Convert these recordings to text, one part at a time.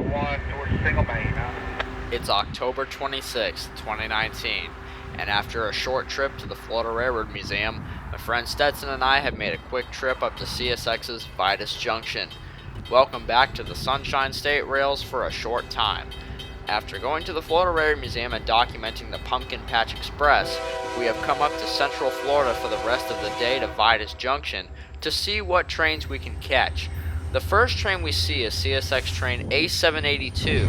1 towards Single Main. It's October 26, 2019, and after a short trip to the Florida Railroad Museum, my friend Stetson and I have made a quick trip up to CSX's Vitis Junction. Welcome back to the Sunshine State Rails for a short time. After going to the Florida Railroad Museum and documenting the Pumpkin Patch Express, we have come up to Central Florida for the rest of the day to Vitis Junction to see what trains we can catch. The first train we see is CSX train A782.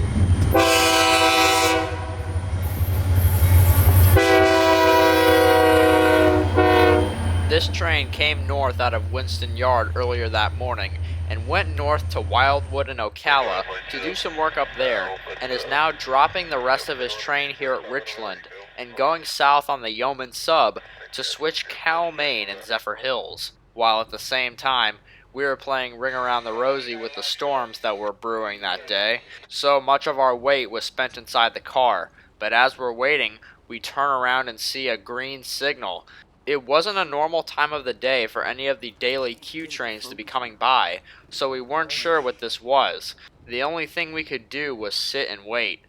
This train came north out of Winston Yard earlier that morning and went north to Wildwood and Ocala to do some work up there, and is now dropping the rest of his train here at Richland and going south on the Yeoman Sub to switch Cal Main and Zephyr Hills, while at the same time we were playing Ring Around the Rosie with the storms that were brewing that day. So much of our wait was spent inside the car, but as we're waiting, we turn around and see a green signal. It wasn't a normal time of the day for any of the daily Q trains to be coming by, so we weren't sure what this was. The only thing we could do was sit and wait.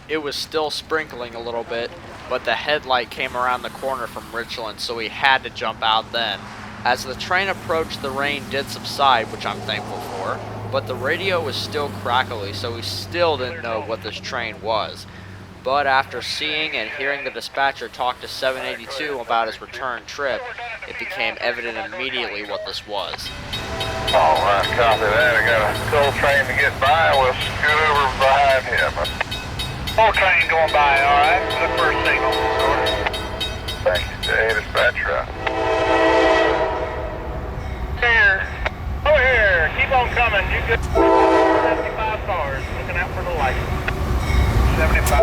It was still sprinkling a little bit, but the headlight came around the corner from Richland, so we had to jump out then. As the train approached, the rain did subside, which I'm thankful for, but the radio was still crackly, so we still didn't know what this train was. But after seeing and hearing the dispatcher talk to 782 about his return trip, it became evident immediately what this was. Alright, copy that. I got a coal train to get by. We'll scoot over behind him. Coal train going by, alright? Look for a signal. Thank you, Jay. Dispatcher. Here. Over here. Keep on coming. You good? 75 cars. Looking out for the light. 75.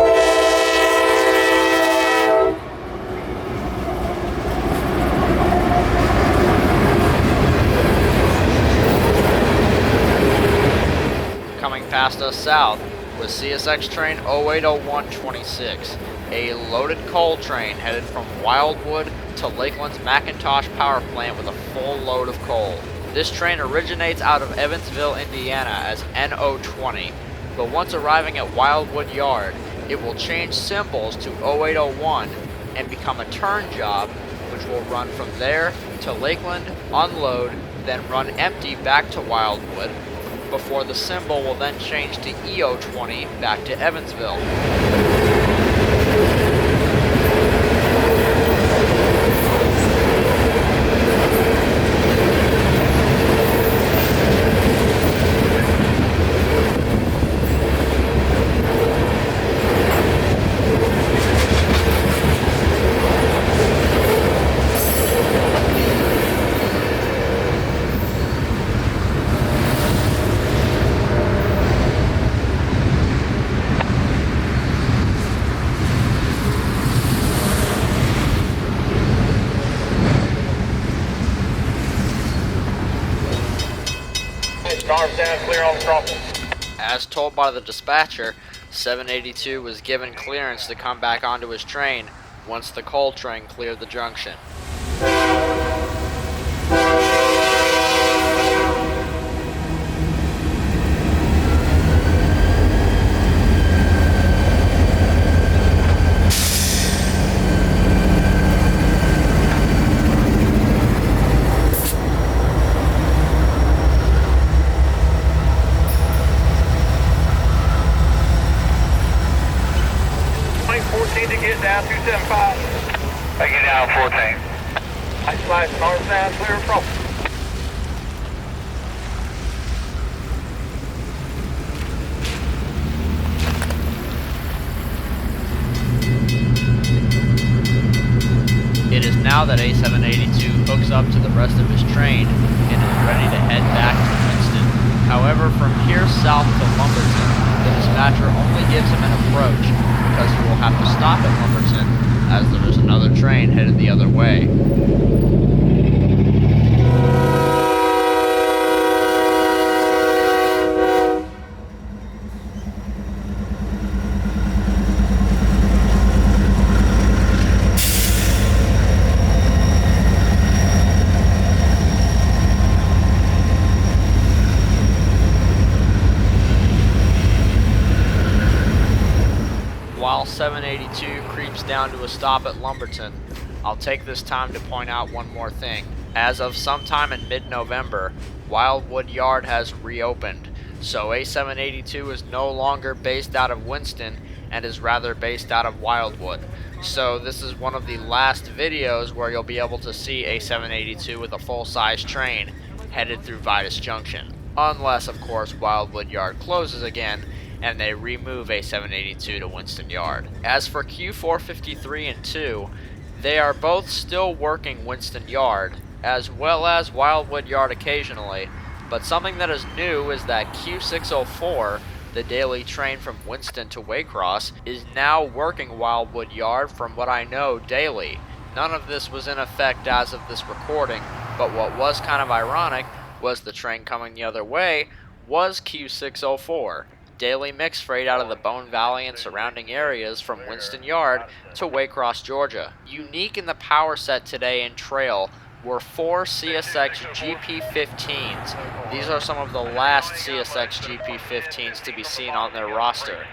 Coming past us south was CSX train 080126, a loaded coal train headed from Wildwood to Lakeland's McIntosh power plant with a full load of coal. This train originates out of Evansville, Indiana as NO20, but once arriving at Wildwood Yard, it will change symbols to 0801 and become a turn job, which will run from there to Lakeland, unload, then run empty back to Wildwood, before the symbol will then change to EO20 back to Evansville. Arms down, clear on the crossing. As told by the dispatcher, 782 was given clearance to come back onto his train once the coal train cleared the junction. To get down 275. I get down 14. I slice north down, clear across. It is now that A782 hooks up to the rest of his train and is ready to head back to Winston. However, from here south to Lumberton, the dispatcher only gives him an approach because he will have to stop at Lumberton as there is another train headed the other way. 782 creeps down to a stop at Lumberton, I'll take this time to point out one more thing. As of sometime in mid-November, Wildwood Yard has reopened, so A782 is no longer based out of Winston and is rather based out of Wildwood. So this is one of the last videos where you'll be able to see A782 with a full-size train headed through Vitis Junction. Unless, of course, Wildwood Yard closes again and they remove A782 to Winston Yard. As for Q453 and 2, they are both still working Winston Yard, as well as Wildwood Yard occasionally, but something that is new is that Q604, the daily train from Winston to Waycross, is now working Wildwood Yard from what I know daily. None of this was in effect as of this recording, but what was kind of ironic was the train coming the other way was Q604, daily mixed freight out of the Bone Valley and surrounding areas from Winston Yard to Waycross, Georgia. Unique in the power set today in Trail were 4 CSX GP15s. These are some of the last CSX GP15s to be seen on their roster.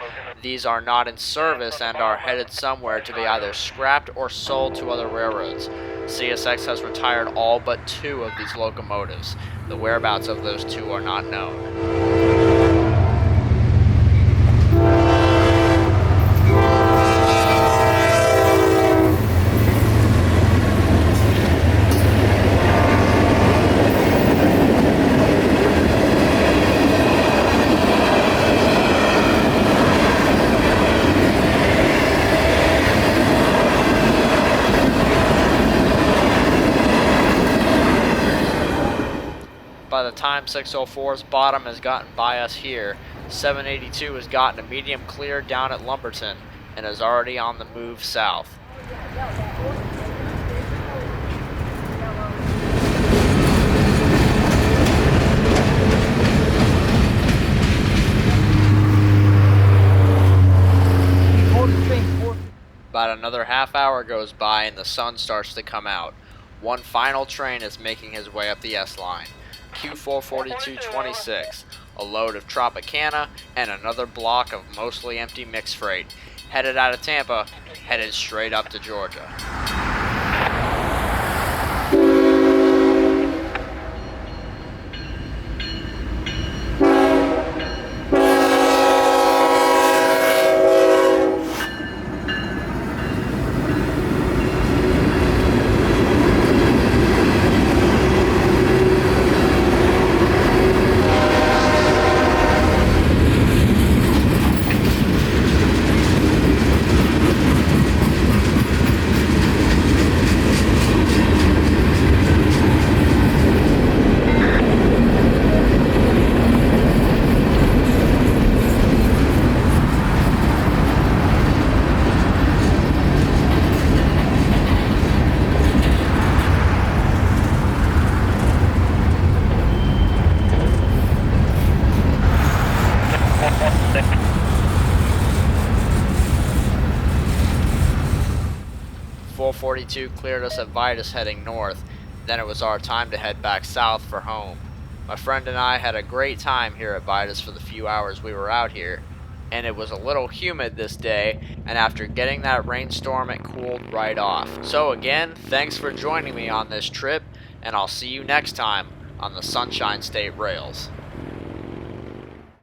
These are not in service and are headed somewhere to be either scrapped or sold to other railroads. CSX has retired all but 2 of these locomotives. The whereabouts of those 2 are not known. By the time 604's bottom has gotten by us here, 782 has gotten a medium clear down at Lumberton and is already on the move south. About another half hour goes by and the sun starts to come out. One final train is making his way up the S-line. Q44226, a load of Tropicana and another block of mostly empty mixed freight, headed out of Tampa, headed straight up to Georgia. 442 cleared us at Vitus heading north, then it was our time to head back south for home. My friend and I had a great time here at Vitus for the few hours we were out here, and it was a little humid this day, and after getting that rainstorm it cooled right off. So again, thanks for joining me on this trip, and I'll see you next time on the Sunshine State Rails.